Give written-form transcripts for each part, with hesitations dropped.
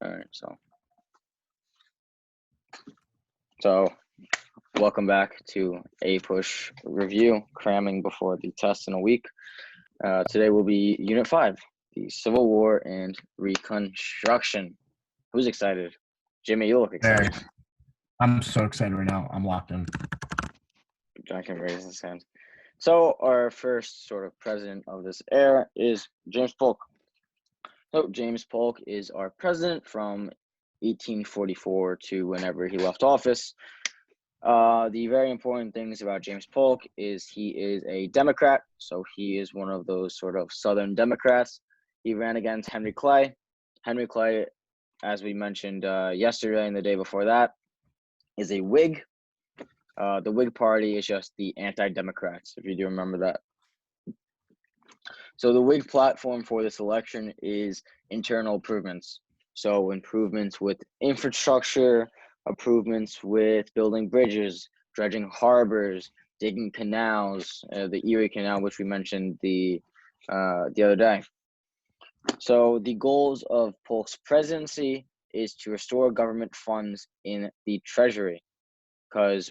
All right, so welcome back to APUSH review, cramming before the test in a week. Today will be Unit 5, the Civil War and Reconstruction. Who's excited? Jimmy, you look excited. I'm so excited right now. I'm locked in. John can raise his hand. So our first sort of president of this era is James Polk. So James Polk is our president from 1844 to whenever he left office. The very important things about James Polk is he is a Democrat, so he is one of those sort of Southern Democrats. He ran against Henry Clay. Henry Clay, as we mentioned yesterday and the day before that, is a Whig. The Whig Party is just the anti-Democrats, if you do remember that. So the Whig platform for this election is internal improvements. So improvements with infrastructure, improvements with building bridges, dredging harbors, digging canals, the Erie Canal, which we mentioned the other day. So the goals of Polk's presidency is to restore government funds in the Treasury, because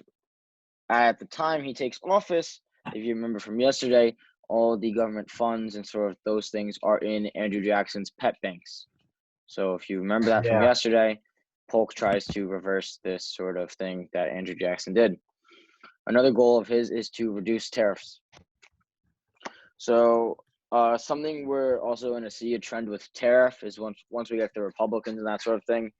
at the time he takes office, if you remember from yesterday, all the government funds and sort of those things are in Andrew Jackson's pet banks. So if you remember that from yesterday, Polk tries to reverse this sort of thing that Andrew Jackson did. Another goal of his is to reduce tariffs. So something we're also going to see a trend with tariff is once we get the Republicans and that sort of thing,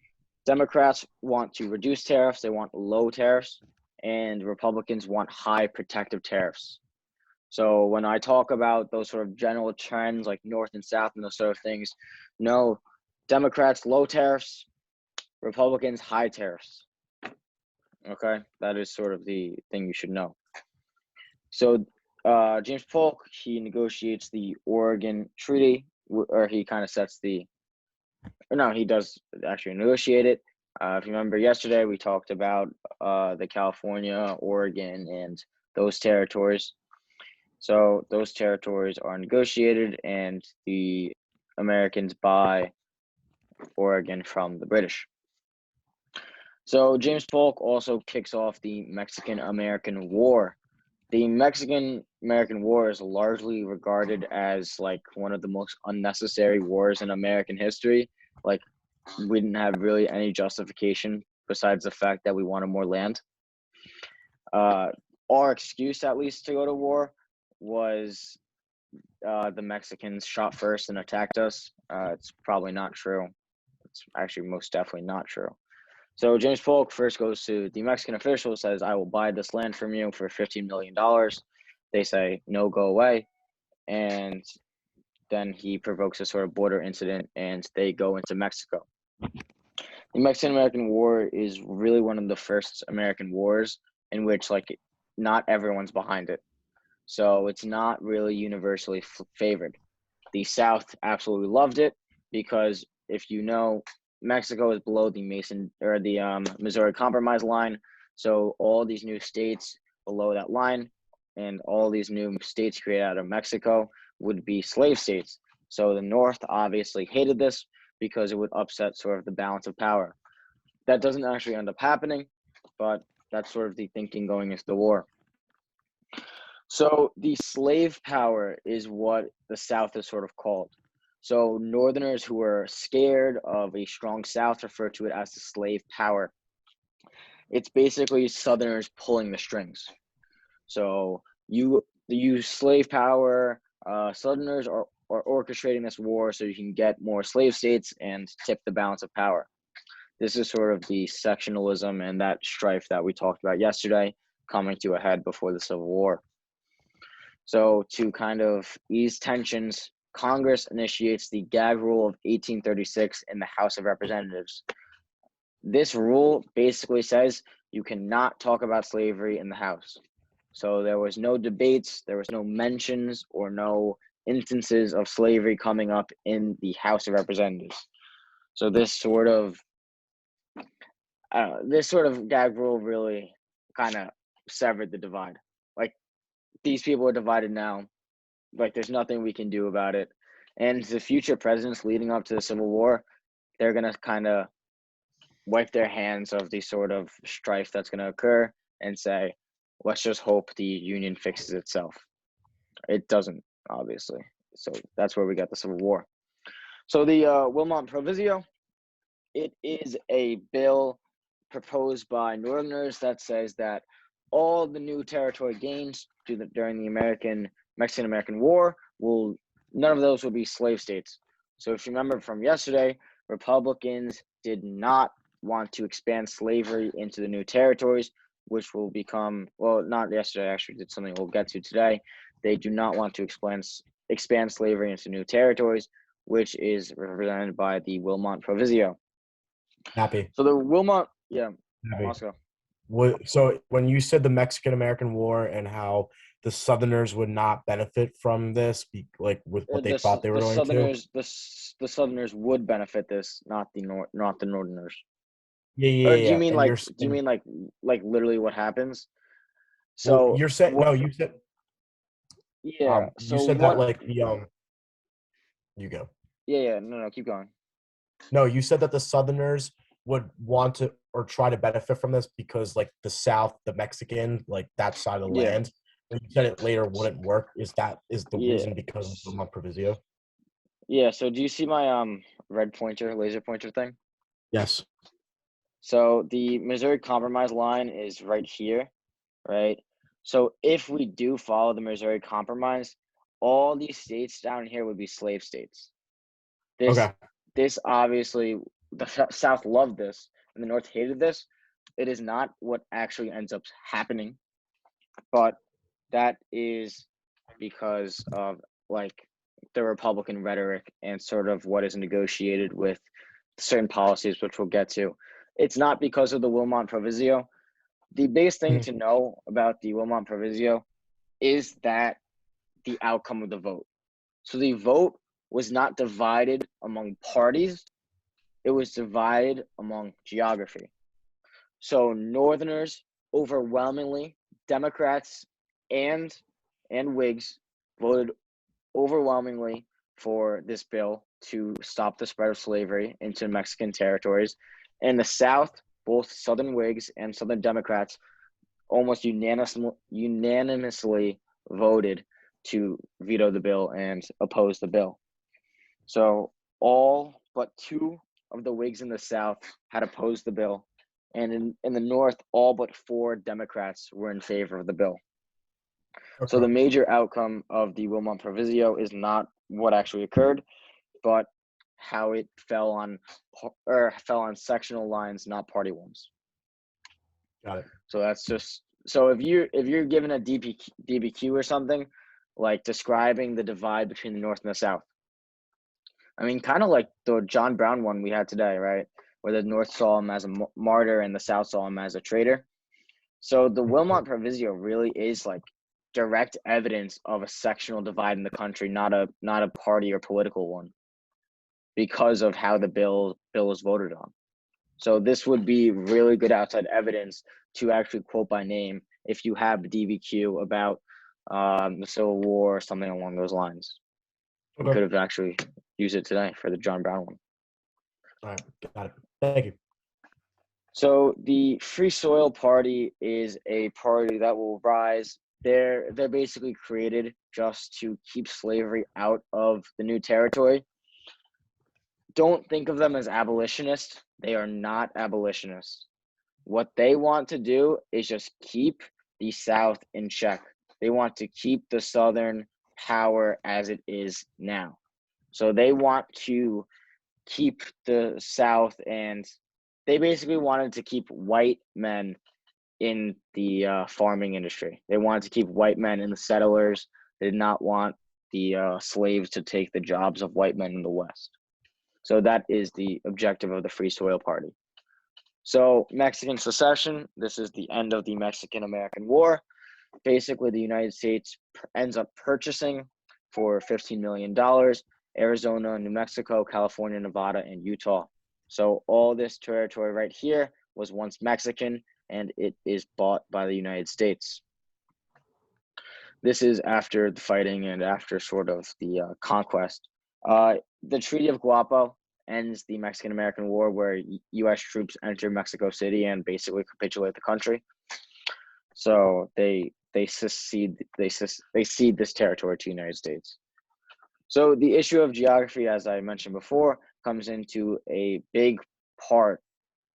Democrats want to reduce tariffs, they want low tariffs, and Republicans want high protective tariffs. So when I talk about those sort of general trends like North and South and those sort of things, no, Democrats, low tariffs, Republicans, high tariffs. Okay, that is sort of the thing you should know. So James Polk, he negotiates the Oregon Treaty, or he kind of sets he does actually negotiate it. If you remember yesterday, we talked about the California, Oregon, and those territories. So those territories are negotiated, and the Americans buy Oregon from the British. So James Polk also kicks off the Mexican-American War. The Mexican-American War is largely regarded as like one of the most unnecessary wars in American history. Like, we didn't have really any justification besides the fact that we wanted more land. Our excuse, at least, to go to war was the Mexicans shot first and attacked us. It's probably not true. It's actually most definitely not true. So James Polk first goes to the Mexican official, says, I will buy this land from you for $15 million. They say, no, go away. And then he provokes a sort of border incident, and they go into Mexico. The Mexican-American War is really one of the first American wars in which, like, not everyone's behind it. So it's not really universally favored. The South absolutely loved it because, if you know, Mexico is below the Missouri Compromise line. So all these new states below that line and all these new states created out of Mexico would be slave states. So the North obviously hated this because it would upset sort of the balance of power. That doesn't actually end up happening, but that's sort of the thinking going into the war. So the slave power is what the South is sort of called. So Northerners who are scared of a strong South refer to it as the slave power. It's basically Southerners pulling the strings. So you slave power, Southerners are orchestrating this war so you can get more slave states and tip the balance of power. This is sort of the sectionalism and that strife that we talked about yesterday coming to a head before the Civil War. So to kind of ease tensions, Congress initiates the gag rule of 1836 in the House of Representatives. This rule basically says you cannot talk about slavery in the House. So there was no debates, there was no mentions or no instances of slavery coming up in the House of Representatives. So this sort of gag rule really kind of severed the divide. Like, these people are divided now. Like, there's nothing we can do about it. And the future presidents leading up to the Civil War, they're going to kind of wipe their hands of the sort of strife that's going to occur and say, let's just hope the union fixes itself. It doesn't, obviously. So that's where we got the Civil War. So the Wilmot Proviso, it is a bill proposed by Northerners that says that all the new territory gains during the Mexican-American War none of those will be slave states. So if you remember from yesterday, Republicans did not want to expand slavery into the new territories, which will become, well, not yesterday, actually did something we'll get to today. They do not want to expand slavery into new territories, which is represented by the Wilmot Proviso. Happy. So the Wilmot, yeah, Happy. Moscow. So when you said the Mexican-American War and how the Southerners would not benefit from this, like with what they thought they were going to? The Southerners would benefit this, not the Northerners. Yeah. Or do you mean And like literally what happens? well, So you're saying no. You said yeah. you So said that like the You go. Yeah. No, keep going. No, you said that the Southerners would want to or try to benefit from this because like the South, the Mexican, like that side of the Yeah. land. And you said it later wouldn't work. Is the Yeah. reason because of the Wilmot Proviso? Yeah. So do you see my red pointer, laser pointer thing? Yes. So the Missouri Compromise line is right here, right? So if we do follow the Missouri Compromise, all these states down here would be slave states. This obviously, the South loved this and the North hated this. It is not what actually ends up happening, but that is because of like the Republican rhetoric and sort of what is negotiated with certain policies, which we'll get to. It's not because of the Wilmot Proviso. The biggest thing to know about the Wilmot Proviso is that the outcome of the vote. So the vote was not divided among parties. It was divided among geography. So Northerners overwhelmingly, Democrats and Whigs voted overwhelmingly for this bill to stop the spread of slavery into Mexican territories. In the South, both Southern Whigs and Southern Democrats almost unanimously voted to veto the bill and oppose the bill. So all but two of the Whigs in the South had opposed the bill. And in the North, all but 4 Democrats were in favor of the bill. Okay. So the major outcome of the Wilmot Proviso is not what actually occurred, but how it fell on sectional lines, not party ones. Got it. So that's just if you're given a DBQ or something, like describing the divide between the North and the South. I mean, kind of like the John Brown one we had today, right? Where the North saw him as a martyr and the South saw him as a traitor. So the Wilmot Proviso really is like direct evidence of a sectional divide in the country, not a party or political one, because of how the bill was voted on. So this would be really good outside evidence to actually quote by name if you have a DBQ about the Civil War or something along those lines. Okay. We could have actually used it today for the John Brown one. All right, got it. Thank you. So the Free Soil Party is a party that will rise. They're basically created just to keep slavery out of the new territory. Don't think of them as abolitionists. They are not abolitionists. What they want to do is just keep the South in check. They want to keep the Southern power as it is now. So they want to keep the South, and they basically wanted to keep white men in the farming industry. They wanted to keep white men in the settlers. They did not want the slaves to take the jobs of white men in the West. So that is the objective of the Free Soil Party. So Mexican secession, this is the end of the Mexican-American War. Basically, the United States ends up purchasing for $15 million Arizona, New Mexico, California, Nevada, and Utah. So all this territory right here was once Mexican, and it is bought by the United States. This is after the fighting and after sort of the conquest. The Treaty of Guapo ends the Mexican-American War, where U.S. troops enter Mexico City and basically capitulate the country. So they cede this territory to the United States. So the issue of geography, as I mentioned before, comes into a big part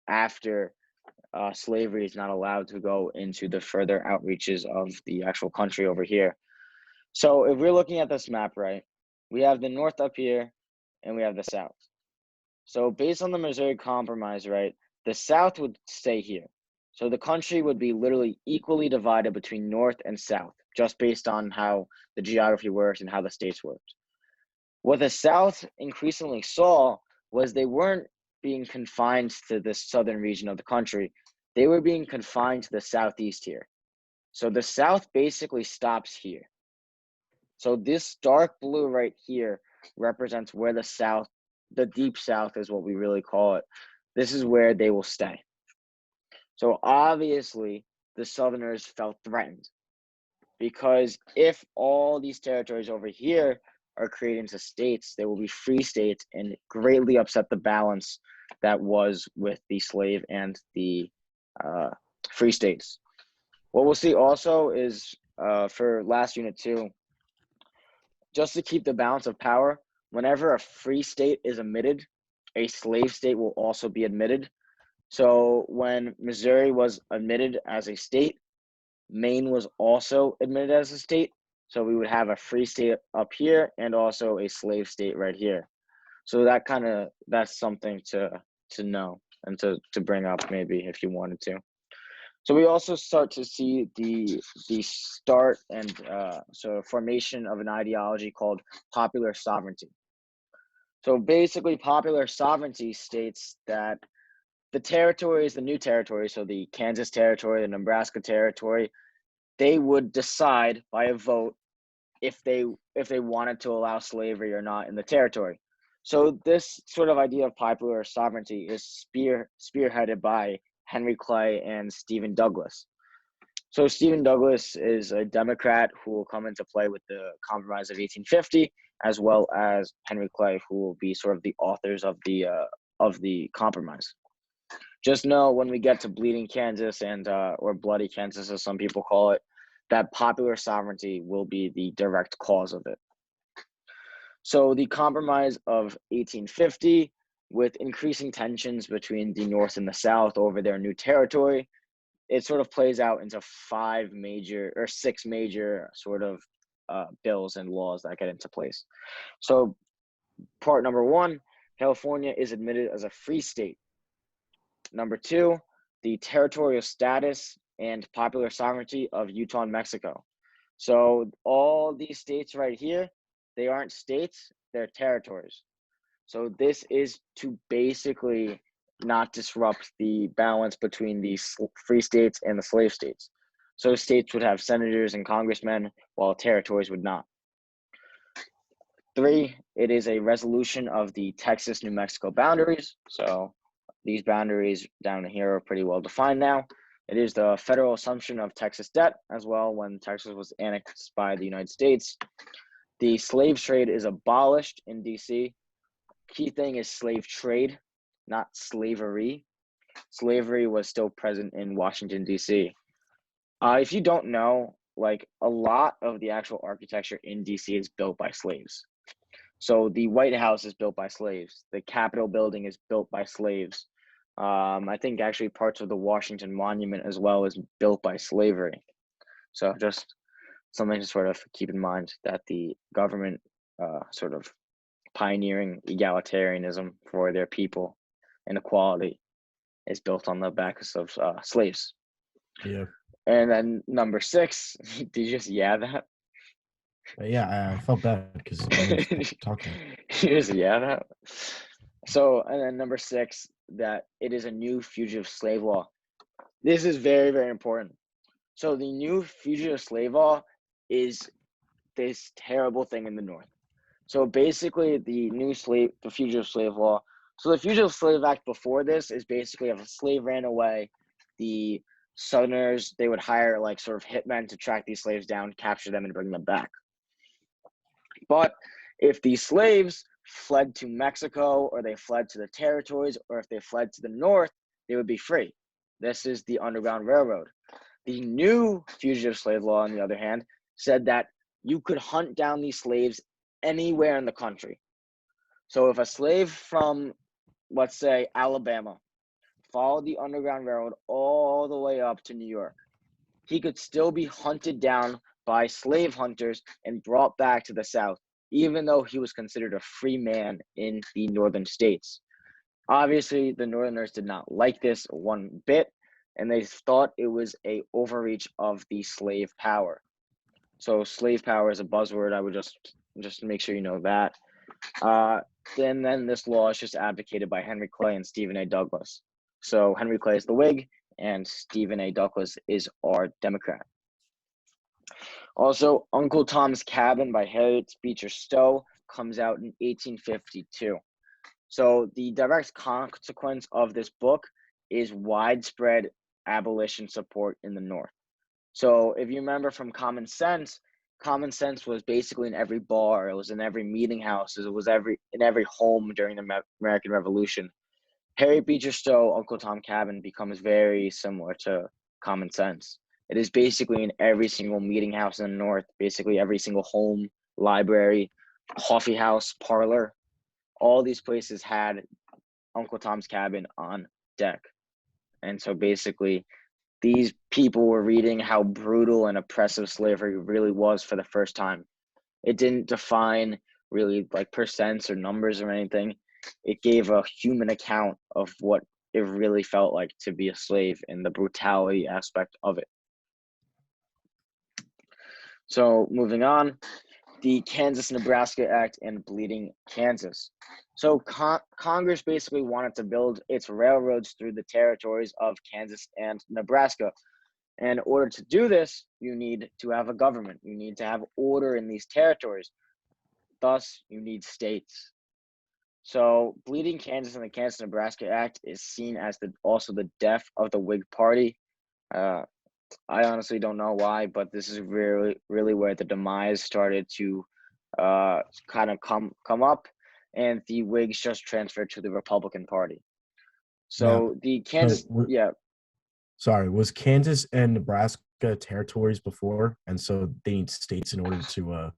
after slavery is not allowed to go into the further outreaches of the actual country over here. So if we're looking at this map, right, we have the North up here and we have the South. So based on the Missouri Compromise, right, the South would stay here. So the country would be literally equally divided between North and South, just based on how the geography works and how the states worked. What the South increasingly saw was they weren't being confined to the southern region of the country. They were being confined to the Southeast here. So the South basically stops here. So this dark blue right here represents where the South, the deep South is what we really call it. This is where they will stay. So obviously the Southerners felt threatened, because if all these territories over here are created into states, they will be free states and greatly upset the balance that was with the slave and the free states. What we'll see also is for last unit 2, just to keep the balance of power, whenever a free state is admitted, a slave state will also be admitted. So when Missouri was admitted as a state, Maine was also admitted as a state. So we would have a free state up here and also a slave state right here. So that's something to know and to bring up maybe if you wanted to. So we also start to see the start and formation of an ideology called popular sovereignty. So basically, popular sovereignty states that the territories, the new territories, so the Kansas territory, the Nebraska territory, they would decide by a vote if they wanted to allow slavery or not in the territory. So this sort of idea of popular sovereignty is spearheaded by Henry Clay and Stephen Douglas. So Stephen Douglas is a Democrat who will come into play with the Compromise of 1850, as well as Henry Clay, who will be sort of the authors of the Compromise. Just know when we get to Bleeding Kansas and or Bloody Kansas, as some people call it, that popular sovereignty will be the direct cause of it. So the Compromise of 1850, with increasing tensions between the North and the South over their new territory, it sort of plays out into 6 major sort of bills and laws that get into place. So part number 1, California is admitted as a free state. Number 2, the territorial status and popular sovereignty of Utah and Mexico. So all these states right here, they aren't states, they're territories. So this is to basically not disrupt the balance between the free states and the slave states. So states would have senators and congressmen, while territories would not. 3, it is a resolution of the Texas-New Mexico boundaries. So these boundaries down here are pretty well defined now. It is the federal assumption of Texas debt as well when Texas was annexed by the United States. The slave trade is abolished in D.C. Key thing is slave trade, not slavery. Slavery was still present in Washington, D.C. If you don't know, like a lot of the actual architecture in D.C. is built by slaves. So the White House is built by slaves. The Capitol building is built by slaves. I think actually parts of the Washington Monument as well is built by slavery. So just something to sort of keep in mind, that the government sort of pioneering egalitarianism for their people and equality is built on the backs of slaves. Yeah. And then number 6, did you just that? Yeah, I felt bad because I was talking. You just that? So, and then number 6, that it is a new fugitive slave law. This is very, very important. So the new fugitive slave law is this terrible thing in the North. So basically the fugitive slave law. So the Fugitive Slave Act before this is basically if a slave ran away, the Southerners, they would hire like sort of hitmen to track these slaves down, capture them, and bring them back. But if these slaves fled to Mexico, or they fled to the territories, or if they fled to the north, they would be free. This is the Underground Railroad. The new fugitive slave law, on the other hand, said that you could hunt down these slaves anywhere in the country. So if a slave from, let's say, Alabama followed the Underground Railroad all the way up to New York, he could still be hunted down by slave hunters and brought back to the South, even though he was considered a free man in the northern states. Obviously, the Northerners did not like this one bit, and they thought it was a overreach of the slave power. So slave power is a buzzword. I would just make sure you know that. Then this law is just advocated by Henry Clay and Stephen A. Douglas. So Henry Clay is the Whig, and Stephen A. Douglas is our Democrat. Also, Uncle Tom's Cabin by Harriet Beecher Stowe comes out in 1852. So the direct consequence of this book is widespread abolition support in the North. So if you remember from Common Sense was basically in every bar. It was in every meeting house. It was in every home during the American Revolution. Harriet Beecher Stowe, Uncle Tom Cabin becomes very similar to Common Sense. It is basically in every single meeting house in the North, basically every single home, library, coffee house, parlor. All these places had Uncle Tom's Cabin on deck. And so basically, these people were reading how brutal and oppressive slavery really was for the first time. It didn't define really like percents or numbers or anything. It gave a human account of what it really felt like to be a slave and the brutality aspect of it. So moving on, the Kansas-Nebraska Act and Bleeding Kansas. So Congress basically wanted to build its railroads through the territories of Kansas and Nebraska. And in order to do this, you need to have a government. You need to have order in these territories. Thus, you need states. So Bleeding Kansas and the Kansas-Nebraska Act is seen as also the death of the Whig Party. I honestly don't know why, but this is really where the demise started to kind of come up, and the Whigs just transferred to the Republican Party. So the Kansas, Sorry, was Kansas and Nebraska territories before, and so they need states in order to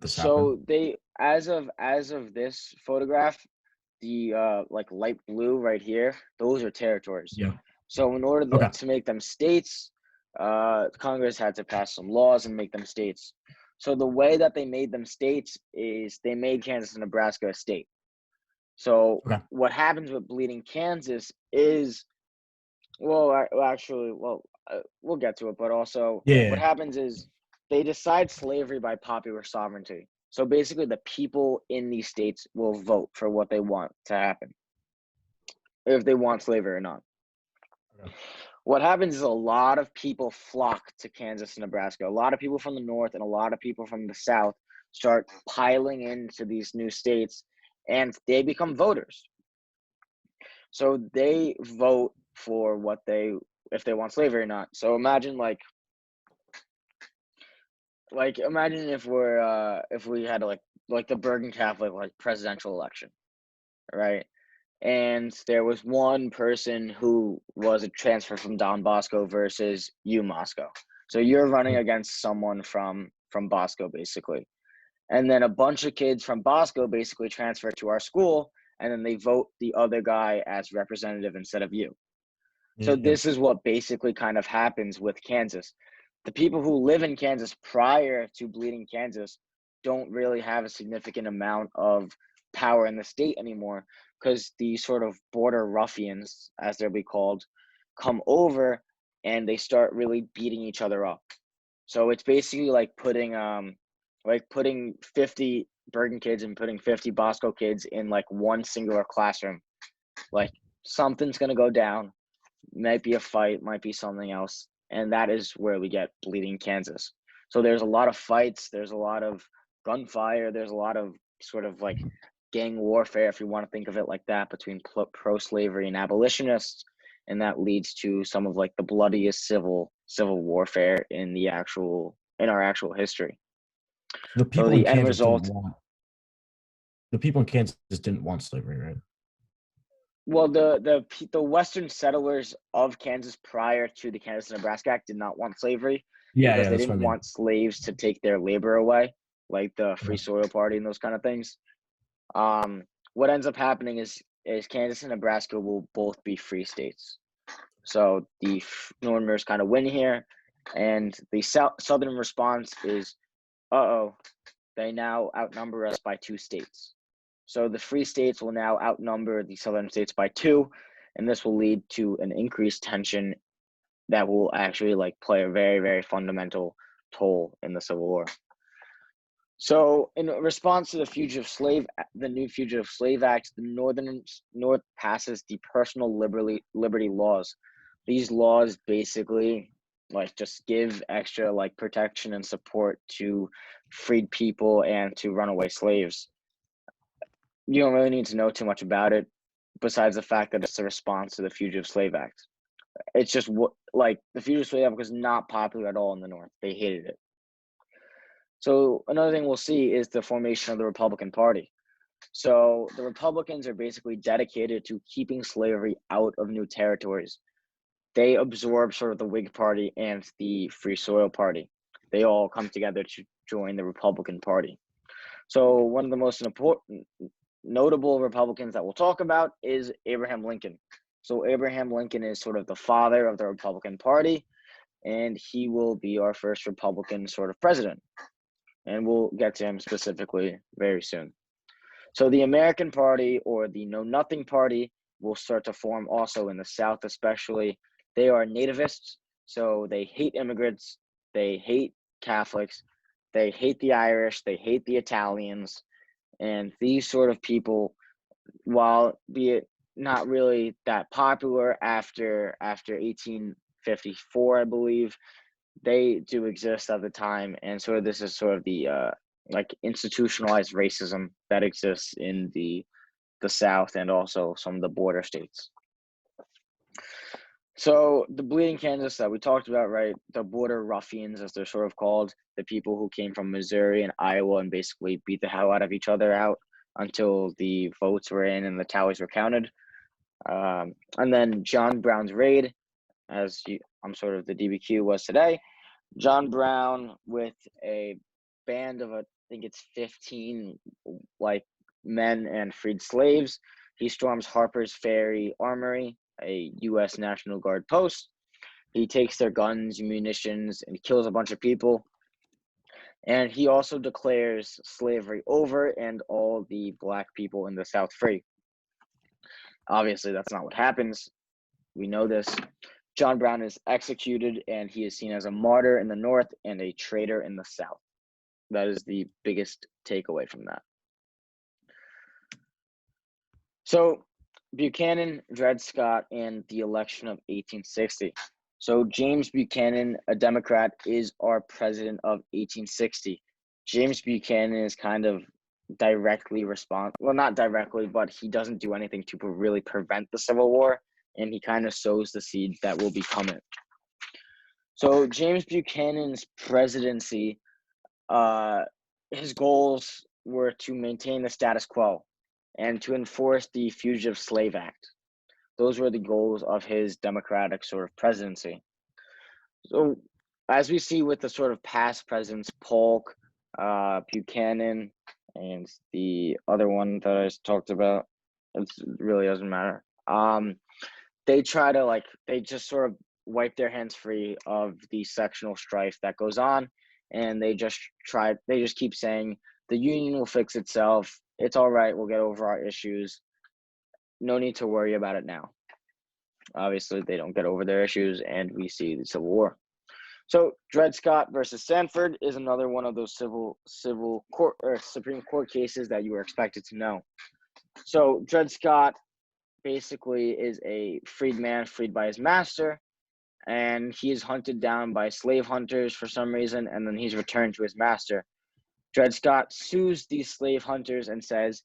so they as of this photograph, the like light blue right here, those are territories. Yeah. So in order to make them states, Congress had to pass some laws and make them states. So the way that they made them states is they made Kansas and Nebraska a state. So what happens with Bleeding Kansas is, we'll get to it, but also what happens is they decide slavery by popular sovereignty. So basically the people in these states will vote for what they want to happen, if they want slavery or not. What happens is a lot of people flock to Kansas and Nebraska. A lot of people from the North and a lot of people from the South start piling into these new states, and they become voters. So they vote for if they want slavery or not. So imagine imagine if we had like the Bergen Catholic presidential election, right? And there was one person who was a transfer from Don Bosco versus you, Moscow. So you're running against someone from Bosco, basically. And then a bunch of kids from Bosco basically transfer to our school, and then they vote the other guy as representative instead of you. So this is what basically kind of happens with Kansas. The people who live in Kansas prior to Bleeding Kansas don't really have a significant amount of power in the state anymore, because the sort of border ruffians, as they'll be called, come over and they start really beating each other up. So it's basically like putting 50 Bergen kids and putting 50 Bosco kids in like one singular classroom. Like something's gonna go down, might be a fight, might be something else, and that is where we get Bleeding Kansas. So there's a lot of fights, there's a lot of gunfire, there's a lot of sort of like gang warfare, if you want to think of it like that, between pro-slavery and abolitionists, and that leads to some of like the bloodiest civil warfare in our actual history. The people in Kansas the people in Kansas didn't want slavery, right? Well, the Western settlers of Kansas prior to the Kansas-Nebraska Act did not want slavery Yeah, because yeah, they that's what I didn't mean. want slaves to take their labor away, like the Yeah. Free Soil Party and those kind of things. What ends up happening is Kansas and Nebraska will both be free states. So the Northerners kind of win here, and the Southern response is, uh-oh, they now outnumber us by 2 states. So the free states will now outnumber the southern states by 2, and this will lead to an increased tension that will actually like play a very, very fundamental toll in the Civil War. So in response to the new Fugitive Slave Act, the North passes the personal liberty laws. These laws basically like just give extra like protection and support to freed people and to runaway slaves. You don't really need to know too much about it besides the fact that it's a response to the Fugitive Slave Act. It's just like the Fugitive Slave Act was not popular at all in the North. They hated it. So another thing we'll see is the formation of the Republican Party. So the Republicans are basically dedicated to keeping slavery out of new territories. They absorb sort of the Whig Party and the Free Soil Party. They all come together to join the Republican Party. So one of the most important, notable Republicans that we'll talk about is Abraham Lincoln. So Abraham Lincoln is sort of the father of the Republican Party, and he will be our first Republican sort of president. And we'll get to him specifically very soon. So the American Party, or the Know Nothing Party, will start to form also in the South especially. They are nativists, so they hate immigrants, they hate Catholics, they hate the Irish, they hate the Italians, and these sort of people, while be it not really that popular after 1854, I believe, they do exist at the time, and sort of this is sort of the like institutionalized racism that exists in the South and also some of the border states. So the Bleeding Kansas that we talked about, right? The border ruffians, as they're sort of called, the people who came from Missouri and Iowa and basically beat the hell out of each other out until the votes were in and the tallies were counted. And then John Brown's raid, I'm sort of the DBQ was today. John Brown with a band of, I think it's 15, like men and freed slaves. He storms Harper's Ferry Armory, a U.S. National Guard post. He takes their guns, munitions, and kills a bunch of people. And he also declares slavery over and all the black people in the South free. Obviously, that's not what happens. We know this. John Brown is executed, and he is seen as a martyr in the North and a traitor in the South. That is the biggest takeaway from that. So Buchanan, Dred Scott, and the election of 1860. So James Buchanan, a Democrat, is our president of 1860. James Buchanan is kind of directly well, not directly, but he doesn't do anything to really prevent the Civil War, and he kind of sows the seed that will become it. So James Buchanan's presidency, his goals were to maintain the status quo and to enforce the Fugitive Slave Act. Those were the goals of his Democratic sort of presidency. So as we see with the sort of past presidents, Polk, Buchanan, and the other one that I talked about, it really doesn't matter. They try to they just sort of wipe their hands free of the sectional strife that goes on, and they just keep saying the Union will fix itself. It's all right. We'll get over our issues. No need to worry about it now. Obviously, they don't get over their issues, and we see the Civil War. So Dred Scott versus Sanford is another one of those civil court or Supreme Court cases that you were expected to know. So Dred Scott basically is a freed man, freed by his master, and he is hunted down by slave hunters for some reason, and then he's returned to his master. Dred Scott sues these slave hunters and says,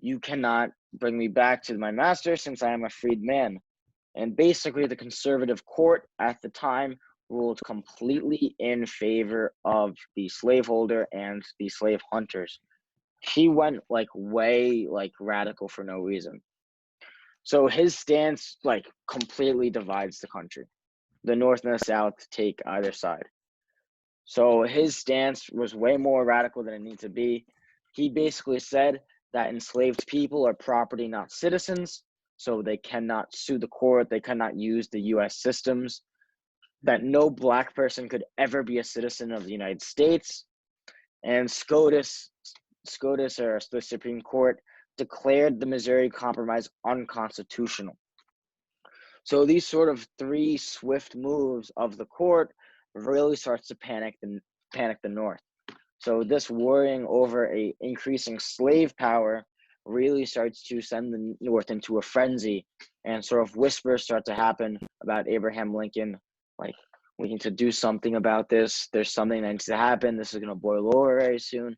"You cannot bring me back to my master since I am a freed man." And basically, the conservative court at the time ruled completely in favor of the slaveholder and the slave hunters. he went like way like radical for no reason. So his stance like completely divides the country. The North and the South take either side. So his stance was way more radical than it needed to be. He basically said that enslaved people are property, not citizens. So they cannot sue the court. They cannot use the U.S. systems. That no black person could ever be a citizen of the United States. And SCOTUS, or the Supreme Court, declared the Missouri Compromise unconstitutional. So these sort of three swift moves of the court really starts to panic the North. So this worrying over a increasing slave power really starts to send the North into a frenzy, and sort of whispers start to happen about Abraham Lincoln, like, we need to do something about this. There's something that needs to happen. This is going to boil over very soon,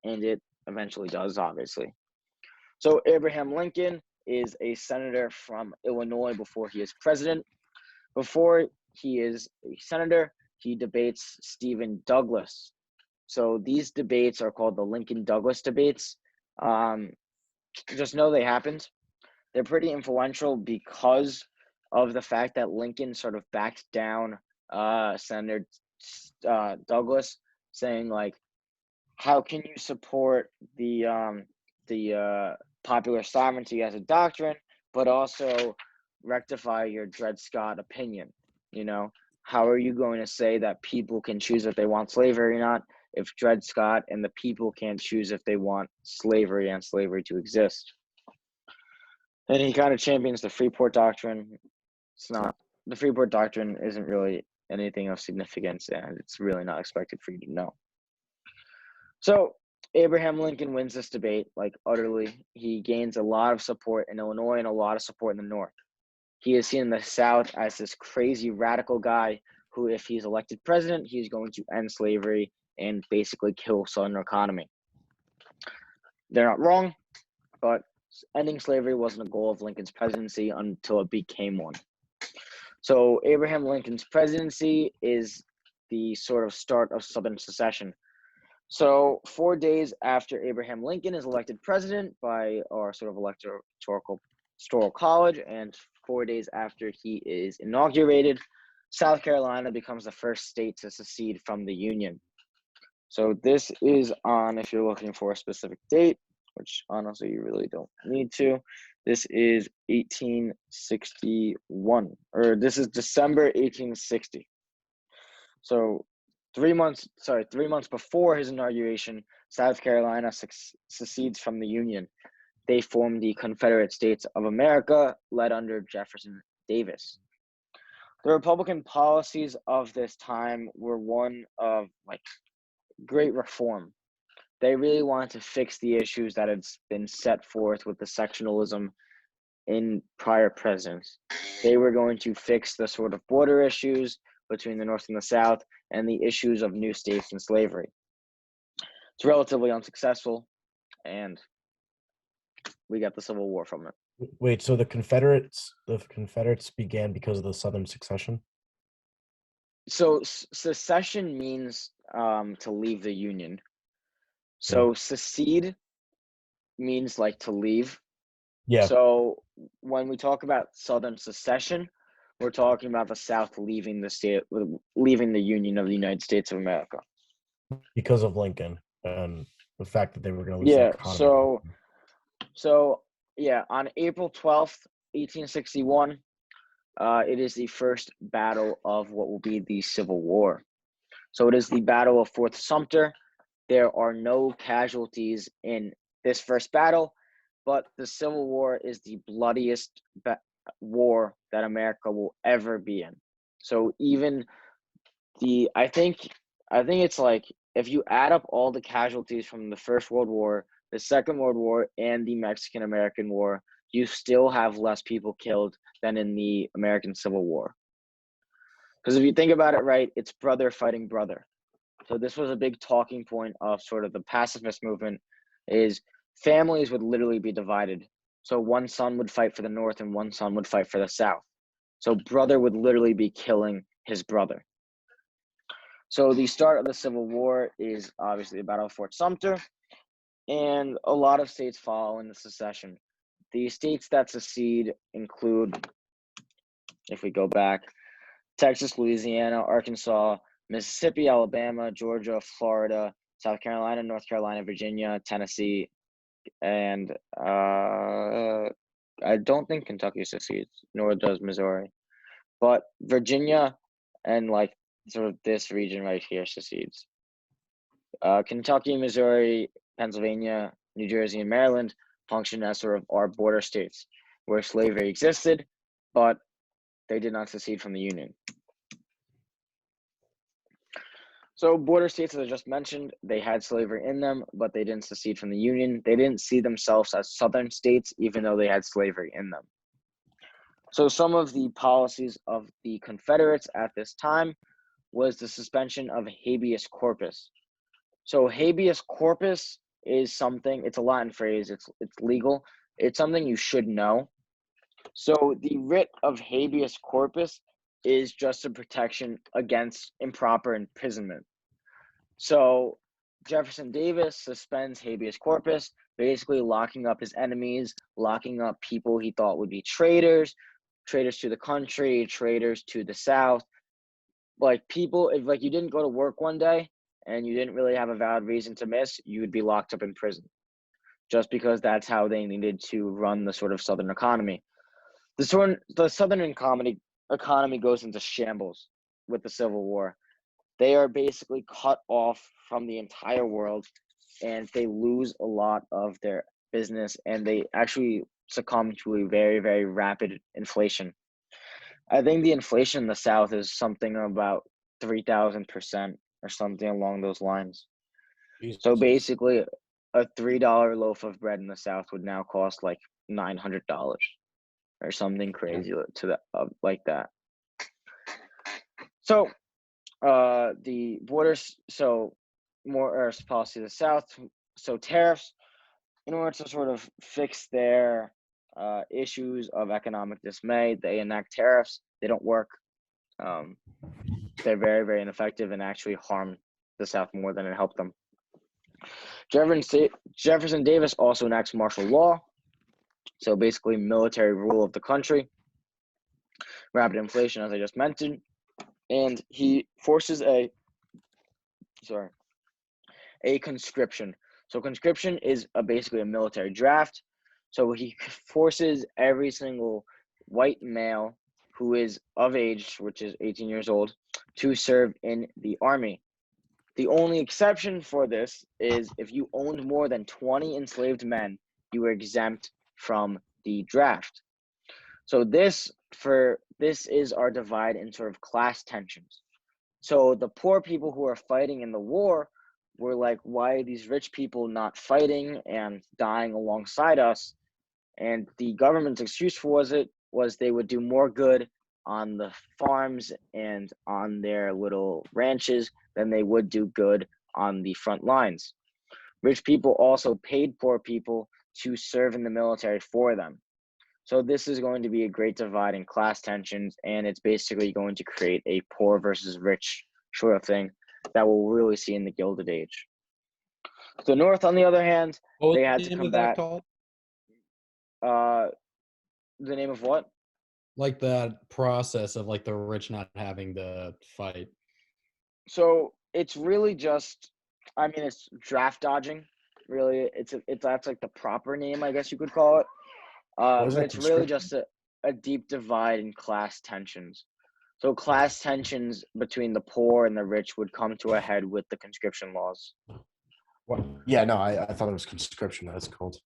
and it eventually does, obviously. So Abraham Lincoln is a senator from Illinois before he is president. Before he is a senator, he debates Stephen Douglas. So these debates are called the Lincoln-Douglas debates. Just know they happened. They're pretty influential because of the fact that Lincoln sort of backed down Senator Douglas, saying like, how can you support the popular sovereignty as a doctrine, but also rectify your Dred Scott opinion? You know, how are you going to say that people can choose if they want slavery or not if Dred Scott and the people can't choose if they want slavery and slavery to exist? And he kind of champions the Freeport Doctrine. The Freeport Doctrine isn't really anything of significance, and it's really not expected for you to know. So Abraham Lincoln wins this debate, like, utterly. He gains a lot of support in Illinois and a lot of support in the North. He is seen in the South as this crazy radical guy who, if he's elected president, he's going to end slavery and basically kill Southern economy. They're not wrong, but ending slavery wasn't a goal of Lincoln's presidency until it became one. So Abraham Lincoln's presidency is the sort of start of Southern secession. So 4 days after Abraham Lincoln is elected president by our sort of electoral college, and 4 days after he is inaugurated, South Carolina becomes the first state to secede from the Union. So this is on, if you're looking for a specific date, which honestly you really don't need to, this is 1861, or this is December 1860. So 3 months before his inauguration, South Carolina secedes from the Union. They form the Confederate States of America, led under Jefferson Davis. The Republican policies of this time were one of like great reform. They really wanted to fix the issues that had been set forth with the sectionalism in prior presidents. They were going to fix the sort of border issues between the North and the South and the issues of new states and slavery. It's relatively unsuccessful, and we got the Civil War from it. Wait, so the Confederates began because of the Southern secession? So secession means to leave the Union. So secede means like to leave. Yeah. So when we talk about Southern secession, we're talking about the South leaving the Union of the United States of America. Because of Lincoln and the fact that they were going to lose the economy. So on April 12th, 1861, it is the first battle of what will be the Civil War. So it is the Battle of Fort Sumter. There are no casualties in this first battle, but the Civil War is the bloodiest war that America will ever be in. So even I think it's like, if you add up all the casualties from the First World War, the Second World War, and the Mexican-American War, you still have less people killed than in the American Civil War. Because if you think about it, right, it's brother fighting brother. So this was a big talking point of sort of the pacifist movement, is families would literally be divided. So one son would fight for the North and one son would fight for the South. So brother would literally be killing his brother. So the start of the Civil War is obviously the Battle of Fort Sumter. and a lot of states follow in the secession. The states that secede include, if we go back, Texas, Louisiana, Arkansas, Mississippi, Alabama, Georgia, Florida, South Carolina, North Carolina, Virginia, Tennessee, and I don't think Kentucky secedes, nor does Missouri. But Virginia and like sort of this region right here secedes. Kentucky, Missouri, Pennsylvania, New Jersey, and Maryland function as sort of our border states where slavery existed, but they did not secede from the Union. So border states, as I just mentioned, they had slavery in them, but they didn't secede from the Union. They didn't see themselves as Southern states, even though they had slavery in them. So some of the policies of the Confederates at this time was the suspension of habeas corpus. So habeas corpus is something, it's a Latin phrase, it's legal. It's something you should know. So the writ of habeas corpus is just a protection against improper imprisonment. So Jefferson Davis suspends habeas corpus, basically locking up his enemies, locking up people he thought would be traitors to the country, traitors to the South. Like people, if like you didn't go to work one day and you didn't really have a valid reason to miss, you would be locked up in prison, just because that's how they needed to run the sort of Southern economy. The Southern economy goes into shambles with the Civil War. They are basically cut off from the entire world, and they lose a lot of their business, and they actually succumb to a very, very rapid inflation. I think the inflation in the South is something about 3,000% or something along those lines. Jesus. So basically, a $3 loaf of bread in the South would now cost like $900 or something crazy to that, like that. So, the borders, so more policy of the South, so tariffs, in order to sort of fix their issues of economic dismay, they enact tariffs. They don't work. They're very, very ineffective and actually harm the South more than it helped them. Jefferson Davis also enacts martial law, so basically military rule of the country, rapid inflation, as I just mentioned, and he forces a conscription. So conscription is basically a military draft. So he forces every single white male who is of age, which is 18 years old, to serve in the army. The only exception for this is if you owned more than 20 enslaved men, you were exempt from the draft. So this is our divide in sort of class tensions. So the poor people who are fighting in the war were like, why are these rich people not fighting and dying alongside us? And the government's excuse for was they would do more good on the farms and on their little ranches than they would do good on the front lines. Rich people also paid poor people to serve in the military for them. So this is going to be a great divide in class tensions, and it's basically going to create a poor versus rich sort of thing that we'll really see in the Gilded Age. The North, on the other hand, they had to combat. The name of what? Like that process of like the rich not having to fight. So it's really just, I mean, it's draft dodging. Really, that's like the proper name, I guess you could call it. But it's really just a deep divide in class tensions. So class tensions between the poor and the rich would come to a head with the conscription laws. What? Yeah, no, I thought it was conscription. That's called.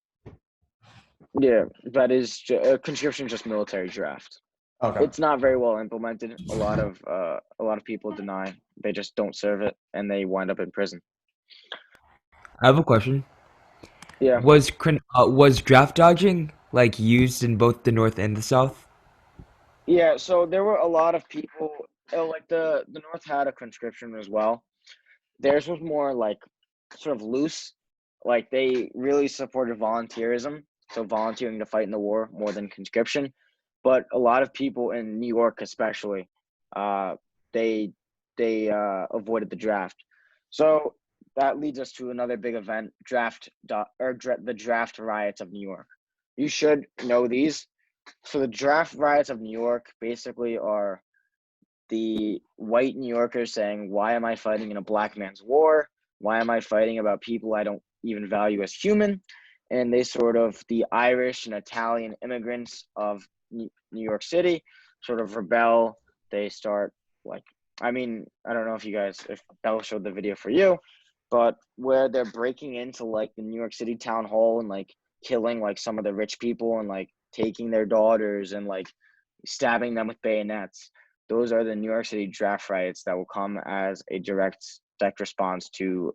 Yeah, that is conscription, just military draft. Okay. It's not very well implemented. A lot of people deny. They just don't serve it, and they wind up in prison. I have a question. Yeah. Was draft dodging like used in both the North and the South? Yeah. So there were a lot of people. Like the North had a conscription as well. Theirs was more like sort of loose. Like they really supported volunteerism, so volunteering to fight in the war more than conscription. But a lot of people in New York, especially, they avoided the draft. So that leads us to another big event, the draft riots of New York. You should know these. So the draft riots of New York basically are the white New Yorkers saying, why am I fighting in a black man's war? Why am I fighting about people I don't even value as human? And the Irish and Italian immigrants of New York City sort of rebel. They start I don't know if Bella showed the video for you, but where they're breaking into the New York City town hall and killing some of the rich people and taking their daughters and stabbing them with bayonets. Those are the New York City draft riots that will come as a direct response to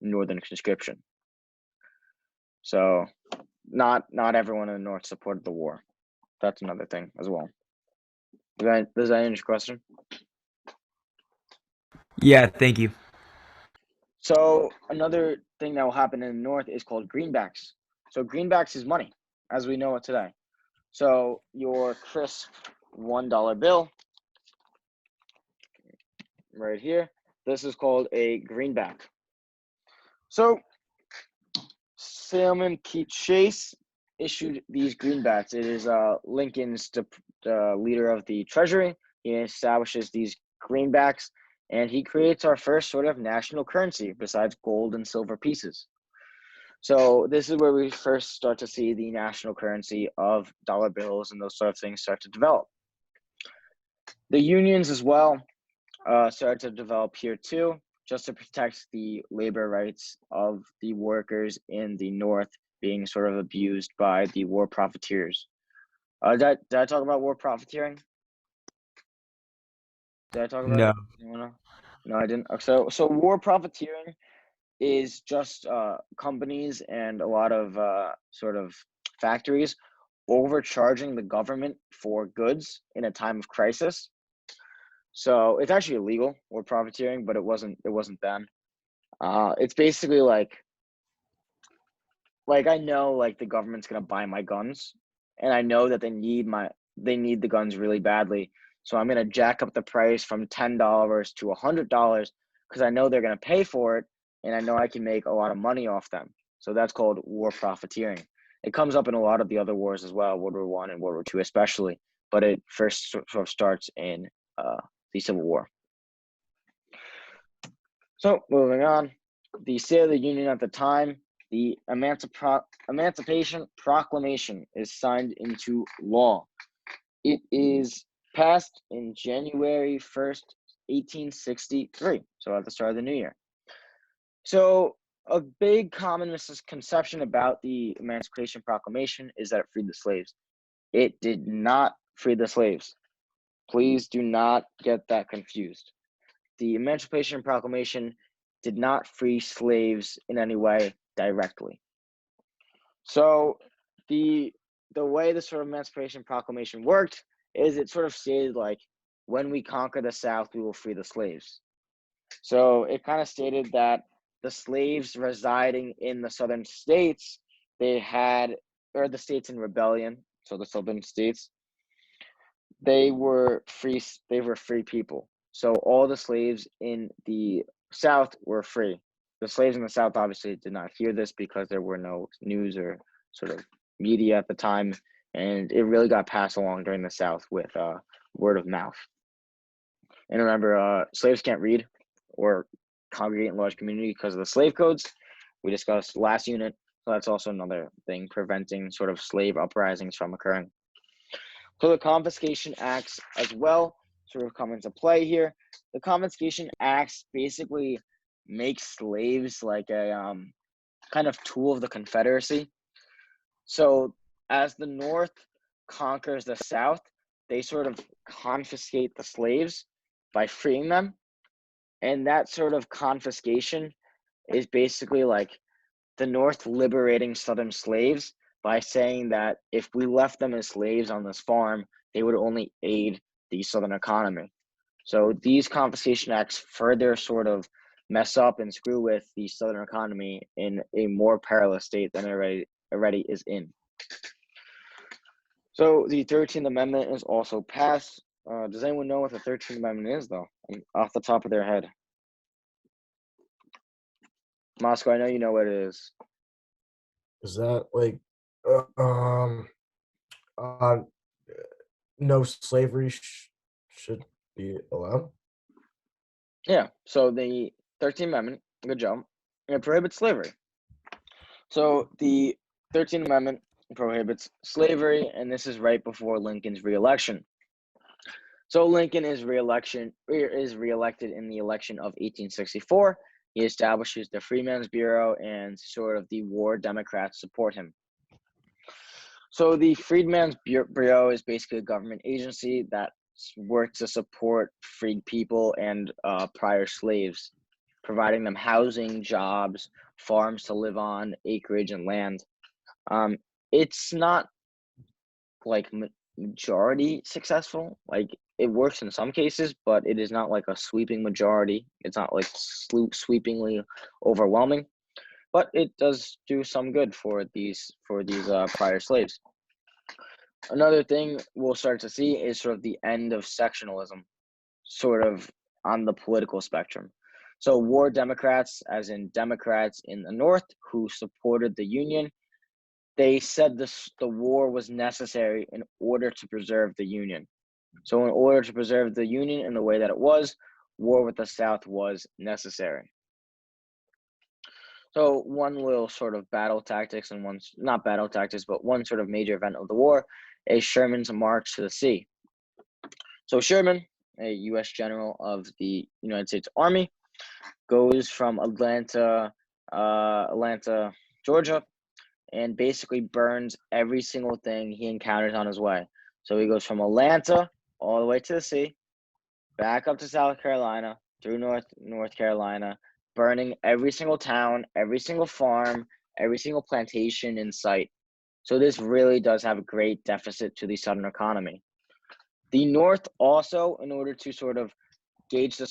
Northern conscription. So not everyone in the North supported the war. That's another thing as well. Does that answer your question? Yeah, thank you. So another thing that will happen in the North is called greenbacks. So greenbacks is money, as we know it today. So your crisp $1 bill right here, this is called a greenback. So Salmon P. Chase issued these greenbacks. It is Lincoln's the leader of the Treasury. He establishes these greenbacks, and he creates our first sort of national currency besides gold and silver pieces. So this is where we first start to see the national currency of dollar bills and those sort of things start to develop. The unions as well started to develop here too, just to protect the labor rights of the workers in the North being sort of abused by the war profiteers. Did I talk about war profiteering? Did I talk about No. it? No, I didn't. So war profiteering is just companies and a lot of sort of factories overcharging the government for goods in a time of crisis. So it's actually illegal, war profiteering, but it wasn't then. It's basically like I know the government's gonna buy my guns, and I know that they need the guns really badly. So I'm gonna jack up the price from $10 to $100 because I know they're gonna pay for it, and I know I can make a lot of money off them. So that's called war profiteering. It comes up in a lot of the other wars as well, World War I and World War II especially, but it first sort of starts in the Civil War. So moving on, the State of the Union at the time, the Emancipation Proclamation is signed into law. It is passed in January 1st, 1863, so at the start of the new year. So a big common misconception about the Emancipation Proclamation is that it freed the slaves. It did not free the slaves. Please do not get that confused. The Emancipation Proclamation did not free slaves in any way directly. So the way the sort of Emancipation Proclamation worked is it sort of stated when we conquer the South, we will free the slaves. So it kind of stated that the slaves residing in the southern states, the states in rebellion, so the southern states, they were free people. So all the slaves in the South were free. The slaves in the South obviously did not hear this because there were no news or sort of media at the time, and it really got passed along during the South with word of mouth. And remember, slaves can't read or congregate in large community because of the slave codes we discussed last unit. So that's also another thing preventing sort of slave uprisings from occurring. So the Confiscation Acts as well sort of come into play here. The Confiscation Acts basically make slaves like a kind of tool of the Confederacy. So as the North conquers the South, they sort of confiscate the slaves by freeing them. And that sort of confiscation is basically the North liberating Southern slaves by saying that if we left them as slaves on this farm, they would only aid the Southern economy. So these confiscation acts further sort of mess up and screw with the Southern economy in a more perilous state than it already is in. So the 13th Amendment is also passed. Does anyone know what the 13th Amendment is, though, off the top of their head? Moscow, I know you know what it is. Is that like uh, no slavery should be allowed? Yeah. So the 13th Amendment, good job, it prohibits slavery. So the 13th Amendment prohibits slavery, and this is right before Lincoln's reelection. So Lincoln is reelected in the election of 1864. He establishes the Freedmen's Bureau, and sort of the war Democrats support him. So the Freedmen's Bureau is basically a government agency that works to support freed people and prior slaves, providing them housing, jobs, farms to live on, acreage, and land. It's not like majority successful. Like it works in some cases, but it is not like a sweeping majority. It's not like sweepingly overwhelming, but it does do some good for these prior slaves. Another thing we'll start to see is sort of the end of sectionalism, sort of on the political spectrum. So war Democrats, as in Democrats in the North who supported the Union, they said the war was necessary in order to preserve the Union. So in order to preserve the Union in the way that it was, war with the South was necessary. So one little sort of battle tactics and one, not battle tactics, but one sort of major event of the war is Sherman's march to the sea. So Sherman, a U.S. general of the United States Army, goes from Atlanta, Georgia, and basically burns every single thing he encounters on his way. So he goes from Atlanta all the way to the sea, back up to South Carolina, through North Carolina, burning every single town, every single farm, every single plantation in sight. So this really does have a great deficit to the Southern economy. The North also, in order to sort of win the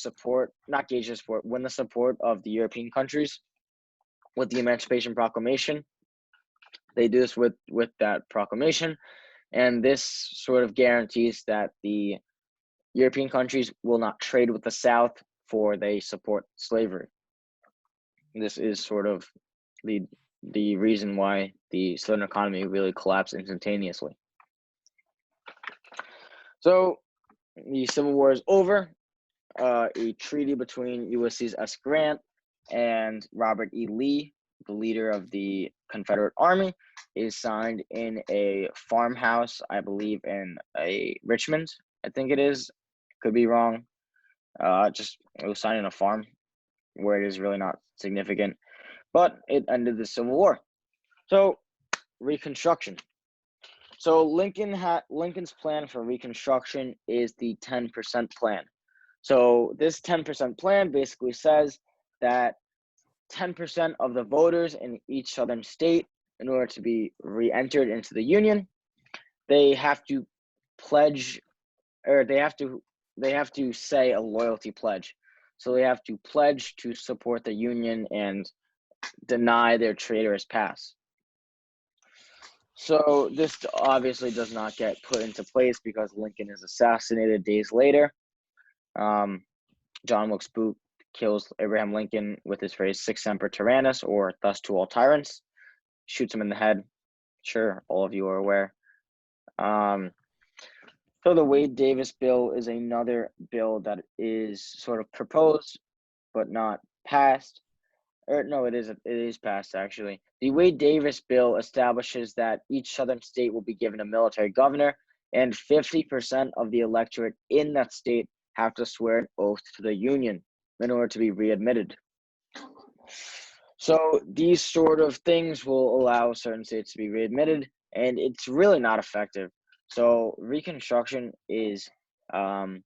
support of the European countries with the Emancipation Proclamation, they do this with that proclamation, and this sort of guarantees that the European countries will not trade with the South, for they support slavery. This is sort of the reason why the Southern economy really collapsed instantaneously. So the Civil War is over. A treaty between Ulysses S. Grant and Robert E. Lee, the leader of the Confederate Army, is signed in a farmhouse, I believe in Richmond, I think it is. Could be wrong. It was signed in a farm where it is really not significant, but it ended the Civil War. So Reconstruction. So Lincoln's plan for Reconstruction is the 10% plan. So this 10% plan basically says that 10% of the voters in each southern state, in order to be re-entered into the Union, they have to pledge, or they have to say a loyalty pledge. So they have to pledge to support the Union and deny their traitorous past. So this obviously does not get put into place because Lincoln is assassinated days later. John Wilkes Booth kills Abraham Lincoln with his phrase "Sic semper tyrannis," or "thus to all tyrants." Shoots him in the head. Sure, all of you are aware. So the Wade-Davis bill is another bill that is sort of proposed but not passed. No, it is passed, actually. The Wade-Davis bill establishes that each southern state will be given a military governor, and 50% of the electorate in that state have to swear an oath to the Union in order to be readmitted. So these sort of things will allow certain states to be readmitted, and it's really not effective. So Reconstruction is a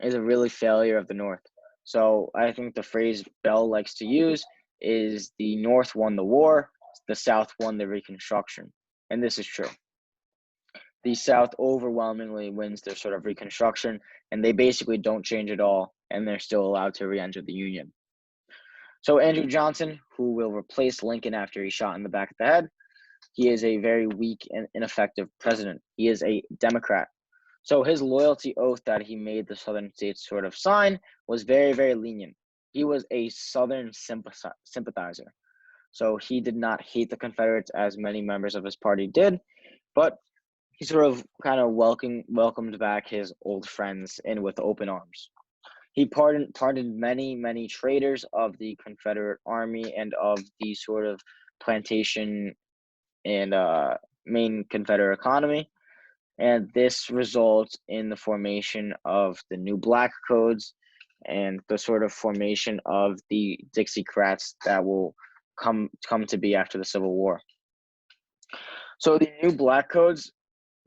really failure of the North. So I think the phrase Bell likes to use is the North won the war, the South won the Reconstruction. And this is true. The South overwhelmingly wins their sort of Reconstruction, and they basically don't change at all, and they're still allowed to re-enter the Union. So Andrew Johnson, who will replace Lincoln after he's shot in the back of the head, he is a very weak and ineffective president. He is a Democrat. So his loyalty oath that he made the Southern states sort of sign was very, very lenient. He was a Southern sympathizer. So he did not hate the Confederates as many members of his party did, but he sort of kind of welcomed back his old friends in with open arms. He pardoned many traitors of the Confederate Army and of the sort of plantation and main Confederate economy. And this results in the formation of the new Black Codes and the sort of formation of the Dixiecrats that will come to be after the Civil War. So the new Black Codes,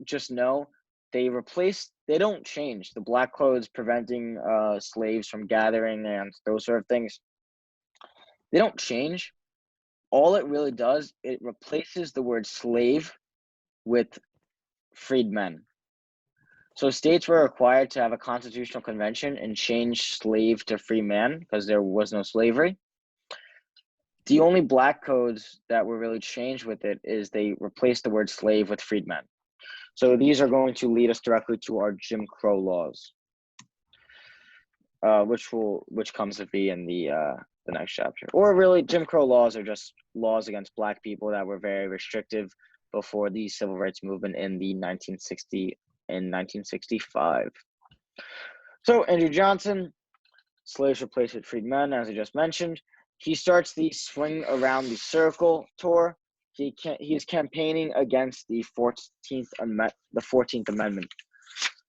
just know, they don't change. The Black Codes preventing slaves from gathering and those sort of things, they don't change. All it really does, it replaces the word slave with freedmen. So states were required to have a constitutional convention and change slave to free man because there was no slavery. The only Black codes that were really changed with it is they replaced the word slave with freedmen. So these are going to lead us directly to our Jim Crow laws, which comes to be in the next chapter. Or really, Jim Crow laws are just laws against Black people that were very restrictive before the civil rights movement in the 1960 and 1965. So Andrew Johnson, slaves replaced with freedmen, as I just mentioned. He starts the Swing Around the Circle tour. He is campaigning against the 14th Amendment.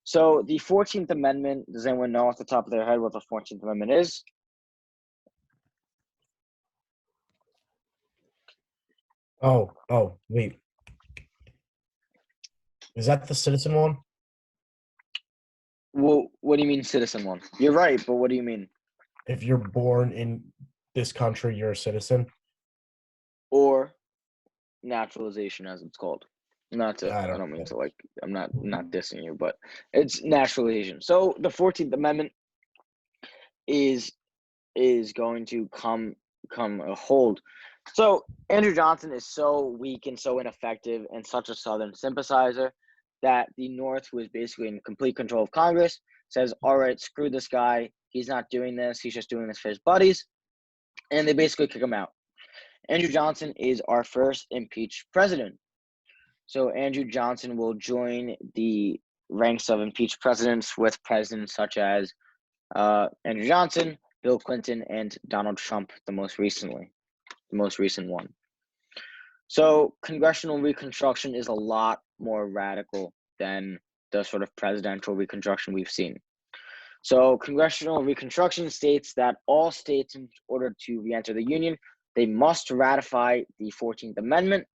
So the 14th Amendment, does anyone know off the top of their head what the 14th Amendment is? Oh, wait. Is that the citizen one? Well, what do you mean citizen one? You're right, but what do you mean? If you're born in this country, you're a citizen? Or naturalization, as it's called. I don't mean know. to, like, I'm not dissing you, but it's naturalization. So the 14th Amendment is going to come hold. So Andrew Johnson is so weak and so ineffective and such a Southern sympathizer that the North, who is basically in complete control of Congress, says, all right, screw this guy. He's not doing this. He's just doing this for his buddies. And they basically kick him out. Andrew Johnson is our first impeached president. So Andrew Johnson will join the ranks of impeached presidents with presidents such as Andrew Johnson, Bill Clinton, and Donald Trump, the most recent one. So congressional Reconstruction is a lot more radical than the sort of presidential Reconstruction we've seen. So congressional Reconstruction states that all states, in order to re-enter the Union, they must ratify the 14th Amendment,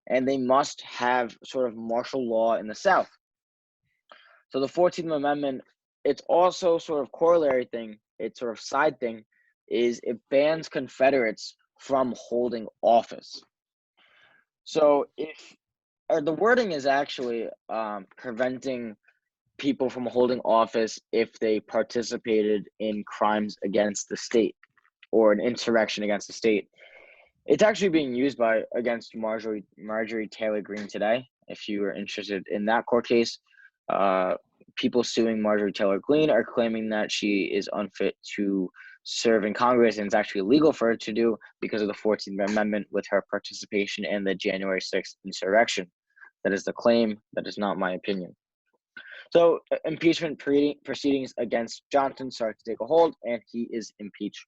and they must have sort of martial law in the South. So the 14th Amendment, it's also sort of corollary thing, it's sort of side thing, is it bans Confederates from holding office. So the wording is actually preventing people from holding office if they participated in crimes against the state or an insurrection against the state. It's actually being used against Marjorie Taylor Greene today. If you are interested in that court case, people suing Marjorie Taylor Greene are claiming that she is unfit to serve in Congress, and it's actually illegal for her to do because of the 14th Amendment with her participation in the January 6th insurrection. That is the claim. That is not my opinion. So impeachment proceedings against Johnson start to take a hold, and he is impeached.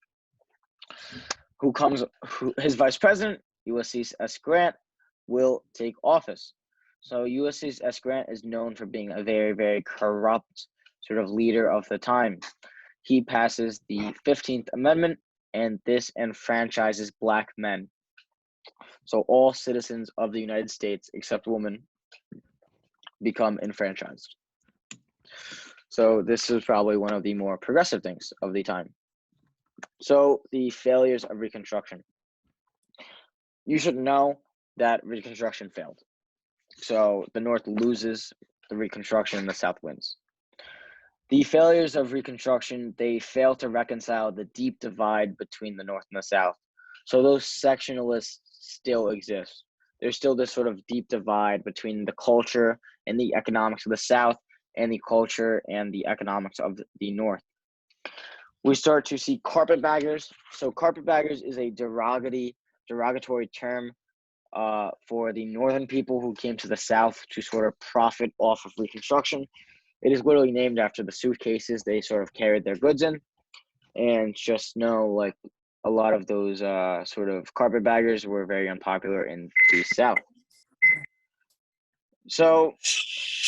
His vice president, Ulysses S. Grant, will take office. So Ulysses S. Grant is known for being a very, very corrupt sort of leader of the time. He passes the 15th Amendment, and this enfranchises Black men. So all citizens of the United States, except women, become enfranchised. So this is probably one of the more progressive things of the time. So the failures of Reconstruction. You should know that Reconstruction failed. So the North loses the Reconstruction and the South wins. The failures of Reconstruction, they fail to reconcile the deep divide between the North and the South. So those sectionalists still exist. There's still this sort of deep divide between the culture and the economics of the South and the culture and the economics of the North. We start to see carpetbaggers. So carpetbaggers is a derogatory derogatory term for the northern people who came to the South to sort of profit off of Reconstruction. It is literally named after the suitcases they sort of carried their goods in. And just know, like, a lot of those sort of carpetbaggers were very unpopular in the South. So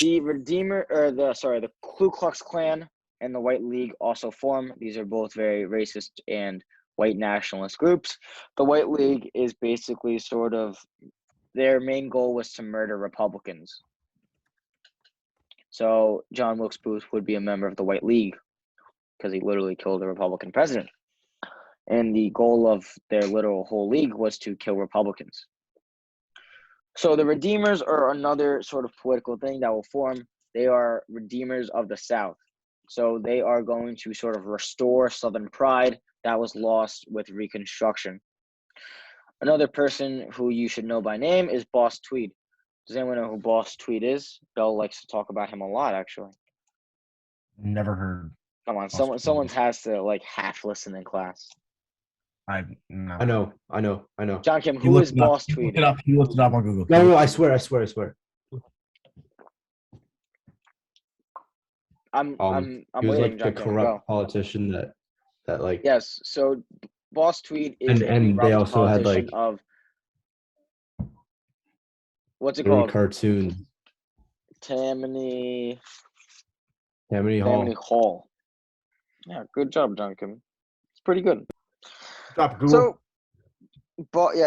the Ku Klux Klan and the White League also form. These are both very racist and white nationalist groups. The White League is basically sort of, their main goal was to murder Republicans. So John Wilkes Booth would be a member of the White League because he literally killed a Republican president. And the goal of their literal whole league was to kill Republicans. So the Redeemers are another sort of political thing that will form. They are Redeemers of the South. So they are going to sort of restore Southern pride that was lost with Reconstruction. Another person who you should know by name is Boss Tweed. Does anyone know who Boss Tweed is? Bell likes to talk about him a lot, actually. Never heard. Come on, someone has to like half listen in class. No. I know. John Kim, who is Boss Tweed? He looked it up on Google. No, I swear. I'm He was waiting, like John the Kim, corrupt go. politician that like. Yes, so Boss Tweed is And they also had like of what's it little called? cartoons. Tammany Hall. Yeah, good job, John Kim. It's pretty good. Good job, Google.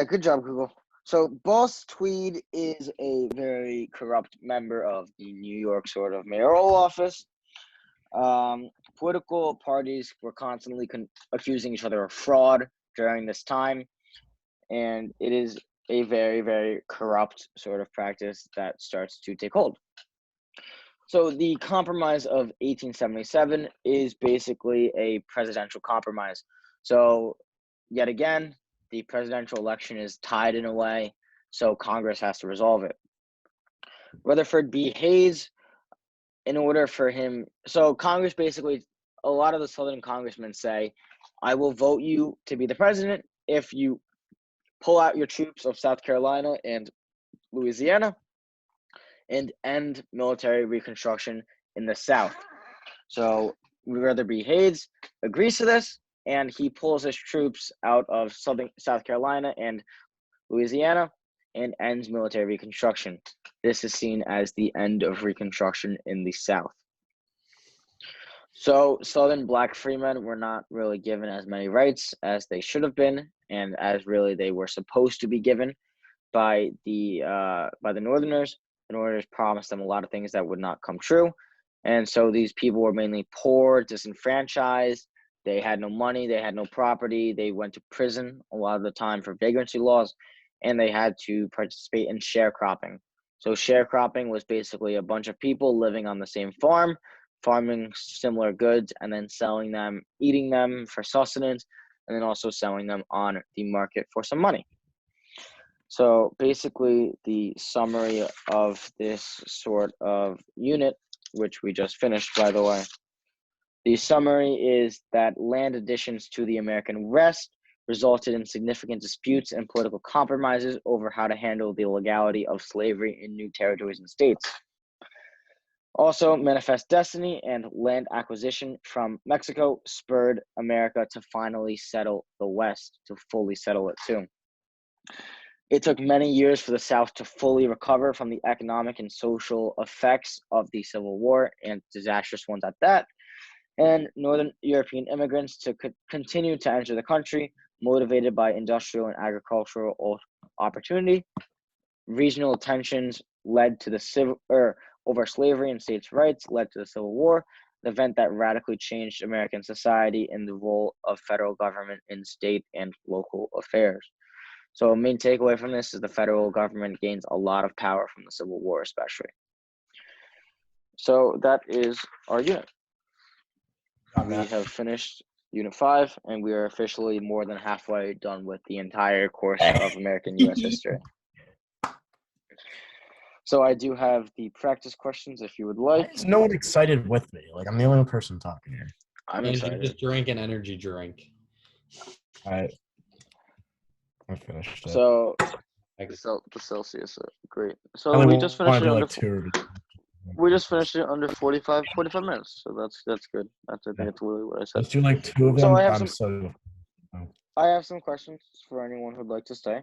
Good job, Google. So Boss Tweed is a very corrupt member of the New York sort of mayoral office. Political parties were constantly accusing each other of fraud during this time, and it is a very, very corrupt sort of practice that starts to take hold. So the Compromise of 1877 is basically a presidential compromise. So yet again, the presidential election is tied in a way, so Congress has to resolve it. Rutherford B. Hayes, in order for him, so Congress basically, a lot of the Southern congressmen say, I will vote you to be the president if you pull out your troops of South Carolina and Louisiana and end military reconstruction in the South. So Rutherford B. Hayes agrees to this, and he pulls his troops out of South Carolina and Louisiana and ends military reconstruction. This is seen as the end of Reconstruction in the South. So Southern black freemen were not really given as many rights as they should have been, and as really they were supposed to be given by the Northerners. The Northerners promised them a lot of things that would not come true, and so these people were mainly poor, disenfranchised. They had no money, they had no property, they went to prison a lot of the time for vagrancy laws, and they had to participate in sharecropping. So sharecropping was basically a bunch of people living on the same farm, farming similar goods, and then selling them, eating them for sustenance, and then also selling them on the market for some money. So basically the summary of this sort of unit, which we just finished, by the way, the summary is that land additions to the American West resulted in significant disputes and political compromises over how to handle the legality of slavery in new territories and states. Also, Manifest Destiny and land acquisition from Mexico spurred America to finally settle the West, to fully settle it too. It took many years for the South to fully recover from the economic and social effects of the Civil War, and disastrous ones at that, and Northern European immigrants to continue to enter the country, motivated by industrial and agricultural opportunity. Regional tensions led to the over slavery and states' rights led to the Civil War, an event that radically changed American society and the role of federal government in state and local affairs. So a main takeaway from this is the federal government gains a lot of power from the Civil War, especially. So that is our unit. We have finished Unit 5, and we are officially more than halfway done with the entire course of American U.S. history. So I do have the practice questions if you would like. Is no one excited with me? Like, I'm the only person talking here. I'm And excited. just drink an energy drink. All right. I finished it. So Like, the Celsius, great. I So only we just finished wanted it to under like two. we just finished it under 45 minutes. So that's good. I think it's literally what I said. Let's do like two of them. So I have I'm some so. I have some questions for anyone who'd like to stay.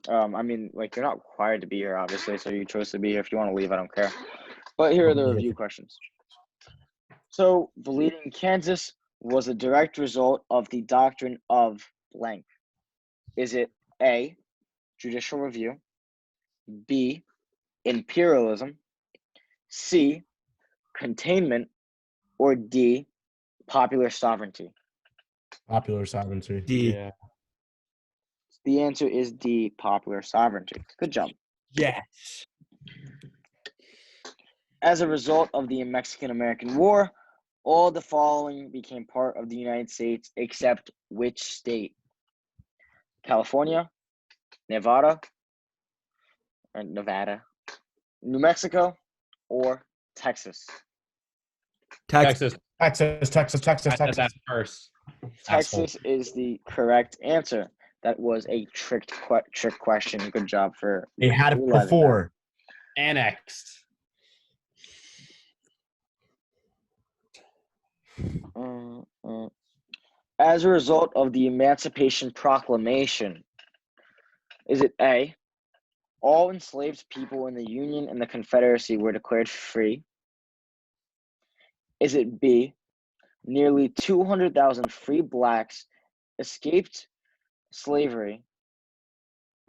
I mean, like you're not required to be here, obviously, so you chose to be here. If you want to leave, I don't care. But here are the review questions. So, bleeding Kansas was a direct result of the doctrine of blank. Is it A, judicial review, B, imperialism, C, containment, or D, popular sovereignty? Popular sovereignty. D. yeah. The answer is D, popular sovereignty. Good job. Yes. As a result of the Mexican-American War, all the following became part of the United States except which state? California, Nevada, New Mexico, or Texas? Texas. Texas. Texas. I said that first. Texas is the correct answer. That was a trick question. Good job for They had it realizing before. Annexed. that. As a result of the Emancipation Proclamation, is it A, all enslaved people in the Union and the Confederacy were declared free? Is it B, nearly 200,000 free blacks escaped slavery?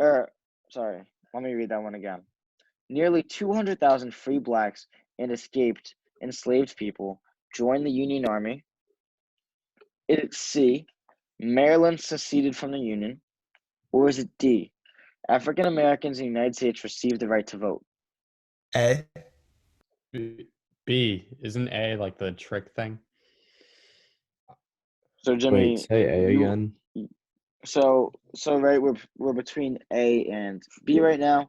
Sorry, let me read that one again. Nearly 200,000 free blacks and escaped enslaved people joined the Union Army. Is it C, Maryland seceded from the Union? Or is it D, African Americans in the United States received the right to vote? A. B. Isn't A like the trick thing? So Jimmy, Wait, say A again. So right, we're between A and B right now.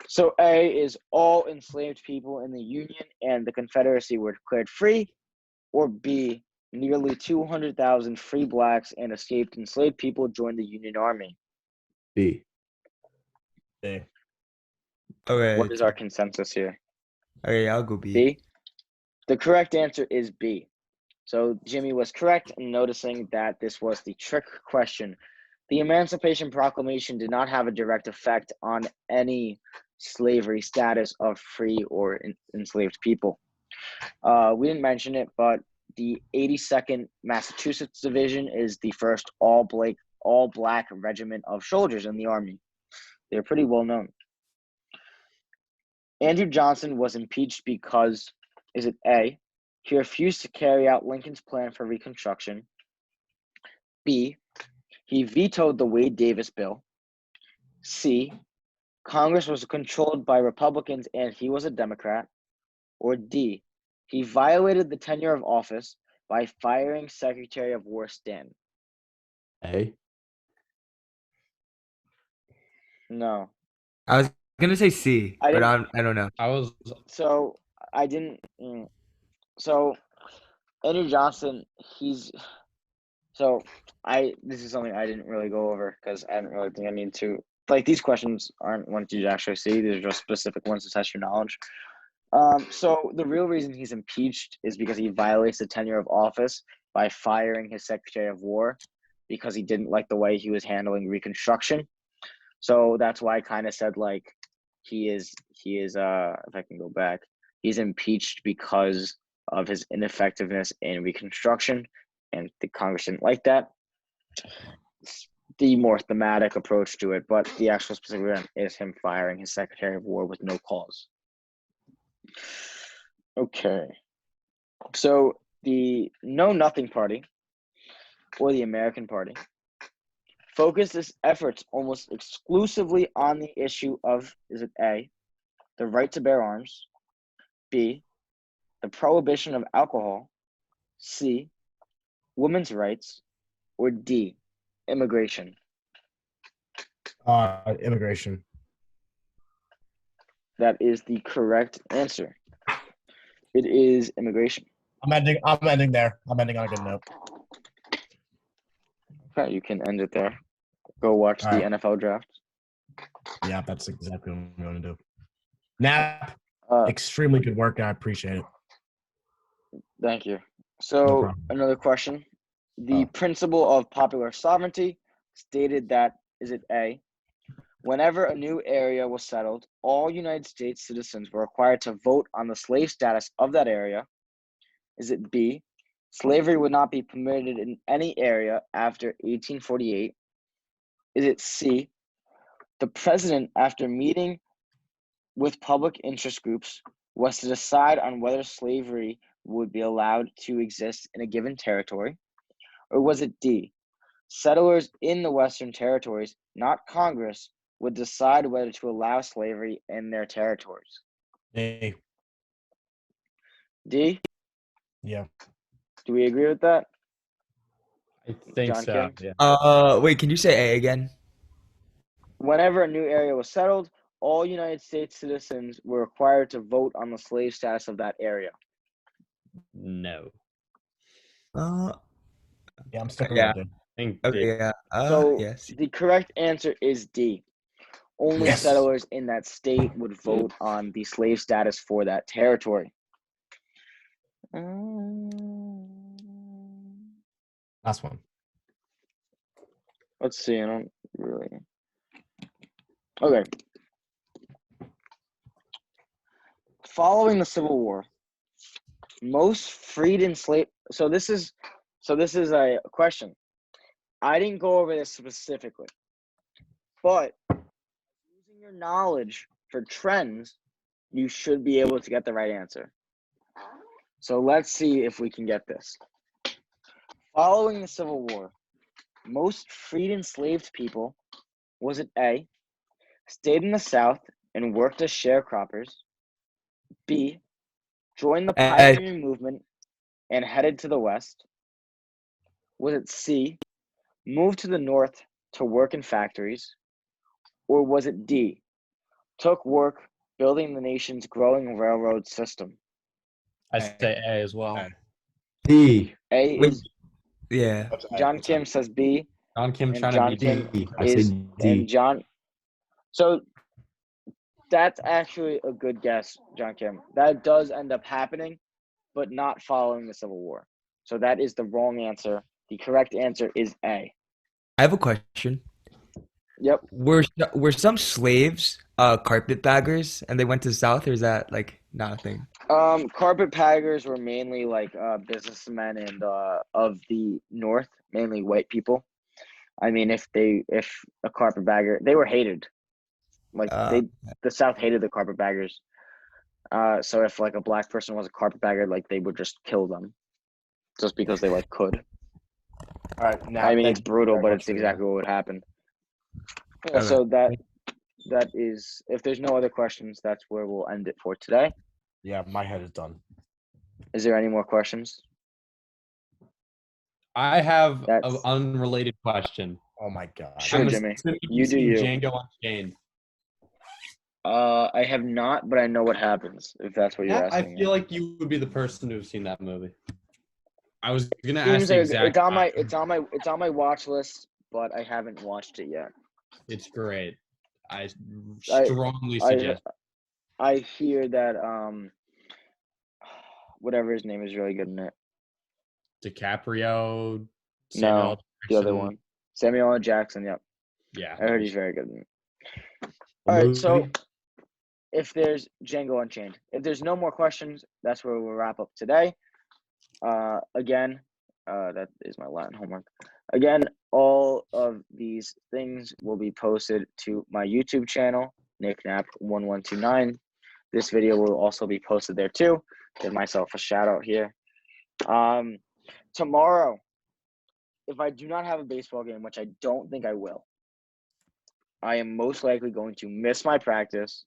So A is all enslaved people in the Union and the Confederacy were declared free, or B, nearly 200,000 free blacks and escaped enslaved people joined the Union Army. B. A. Okay. What is our consensus here? Okay, I'll go B. B. The correct answer is B. So Jimmy was correct in noticing that this was the trick question. The Emancipation Proclamation did not have a direct effect on any slavery status of free or enslaved people. We didn't mention it, but the 82nd Massachusetts Division is the first all-black regiment of soldiers in the Army. They're pretty well known. Andrew Johnson was impeached because, is it A, he refused to carry out Lincoln's plan for Reconstruction, B, he vetoed the Wade Davis bill, C, Congress was controlled by Republicans and he was a Democrat, or D, he violated the tenure of office by firing Secretary of War Stanton? A. No. I was gonna say C, I but didn't- I don't know. I was So I didn't. So Andrew Johnson, this is something I didn't really go over because I didn't really think I need to. Like these questions aren't ones you actually see; these are just specific ones to test your knowledge. So the real reason he's impeached is because he violates the tenure of office by firing his Secretary of War because he didn't like the way he was handling Reconstruction. So that's why I kind of said like he is if I can go back, he's impeached because of his ineffectiveness in Reconstruction, and the Congress didn't like that. It's the more thematic approach to it, but the actual specific event is him firing his Secretary of War with no cause. Okay. So the Know Nothing Party, or the American Party, focused its efforts almost exclusively on the issue of, is it A, the right to bear arms, B, the prohibition of alcohol, C, women's rights, or D, immigration? Immigration. That is the correct answer. It is immigration. I'm ending there. I'm ending on a good note. Okay, you can end it there. Go watch All the right. NFL draft. Yeah, that's exactly what I'm going to do. Nap, Uh, extremely good work, and I appreciate it. Thank you. No So problem. another question. The Oh. principle of popular sovereignty stated that, is it A, whenever a new area was settled, all United States citizens were required to vote on the slave status of that area? Is it B, slavery would not be permitted in any area after 1848? Is it C, the president, after meeting with public interest groups, was to decide on whether slavery would be allowed to exist in a given territory? Or was it D, settlers in the Western territories, not Congress, would decide whether to allow slavery in their territories? Hey, D, yeah. do we agree with that? I think John so. Kim? Yeah. Wait, can you say A again? Whenever a new area was settled, all United States citizens were required to vote on the slave status of that area. No. Yeah, I'm sticking Yeah. with it. I think Okay, D. yeah. So Yes. the correct answer is D. Only Yes. settlers in that state would vote on the slave status for that territory. Last one. Let's see. I don't really. Okay. Following the Civil War, most freed enslaved. So this is a question. I didn't go over this specifically, but using your knowledge for trends, you should be able to get the right answer. So let's see if we can get this. Following the Civil War, most freed enslaved people, was it A, stayed in the South and worked as sharecroppers? B, joined the A. pioneering movement and headed to the West? Was it C, moved to the North to work in factories? Or was it D, took work building the nation's growing railroad system? I say A as well. A. D. A Wait. is Yeah. That's A. John That's Kim A. says B, John Kim and trying John to be Kim D. I is say and D. John. So that's actually a good guess, John Kim. That does end up happening, but not following the Civil War. So that is the wrong answer. The correct answer is A. I have a question. Yep. Were some slaves carpetbaggers and they went to the South, or is that like not a thing? Carpetbaggers were mainly like businessmen and of the North, mainly white people. I mean, if a carpetbagger, they were hated. Like Uh, the South hated the carpetbaggers. So if like a black person was a carpetbagger, like they would just kill them, just because they like could. All right. Now, I mean, thank it's you brutal, very but much it's for your- exactly what would happen. Yeah, Okay. so that is, if there's no other questions, that's where we'll end it for today. Yeah, my head is done. Is there any more questions? I have an That's unrelated question. Oh my god. Sure, I'm Jimmy. assuming You you've do seen you. Django Unchained. I have not, but I know what happens. If that's what you're Yeah, I asking. feel like you would be the person to have seen that movie. I was gonna ask Seems the like exact. it's on my watch list, but I haven't watched it yet. It's great. I I- strongly I- suggest. I hear that whatever his name is really good in it. DiCaprio. No, Samuel L. the other Jackson. one, Samuel L. Jackson. Yep, Yeah. I heard he's very good in it. What All right, so movie? if there's Django Unchained, if there's no more questions, that's where we'll wrap up today. Again, that is my Latin homework. Again, all of these things will be posted to my YouTube channel, nicknap1129. This video will also be posted there too. Give myself a shout out here. Tomorrow, if I do not have a baseball game, which I don't think I will, I am most likely going to miss my practice,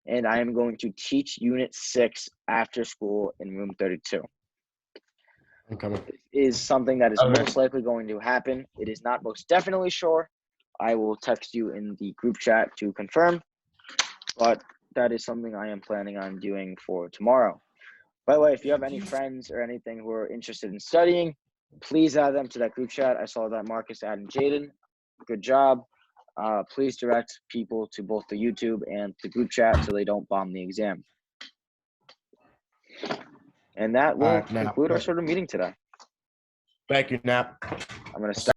and I am going to teach Unit 6 after school in room 32. I'm coming. It is something that is Okay. most likely going to happen. It is not most definitely sure. I will text you in the group chat to confirm, but that is something I am planning on doing for tomorrow. By the way, if you have any friends or anything who are interested in studying, please add them to that group chat. I saw that Marcus added Jaden. Good job. Please direct people to both the YouTube and the group chat so they don't bomb the exam. And that will All right, now, conclude our sort of meeting today. Thank you, Nap. I'm going to stop.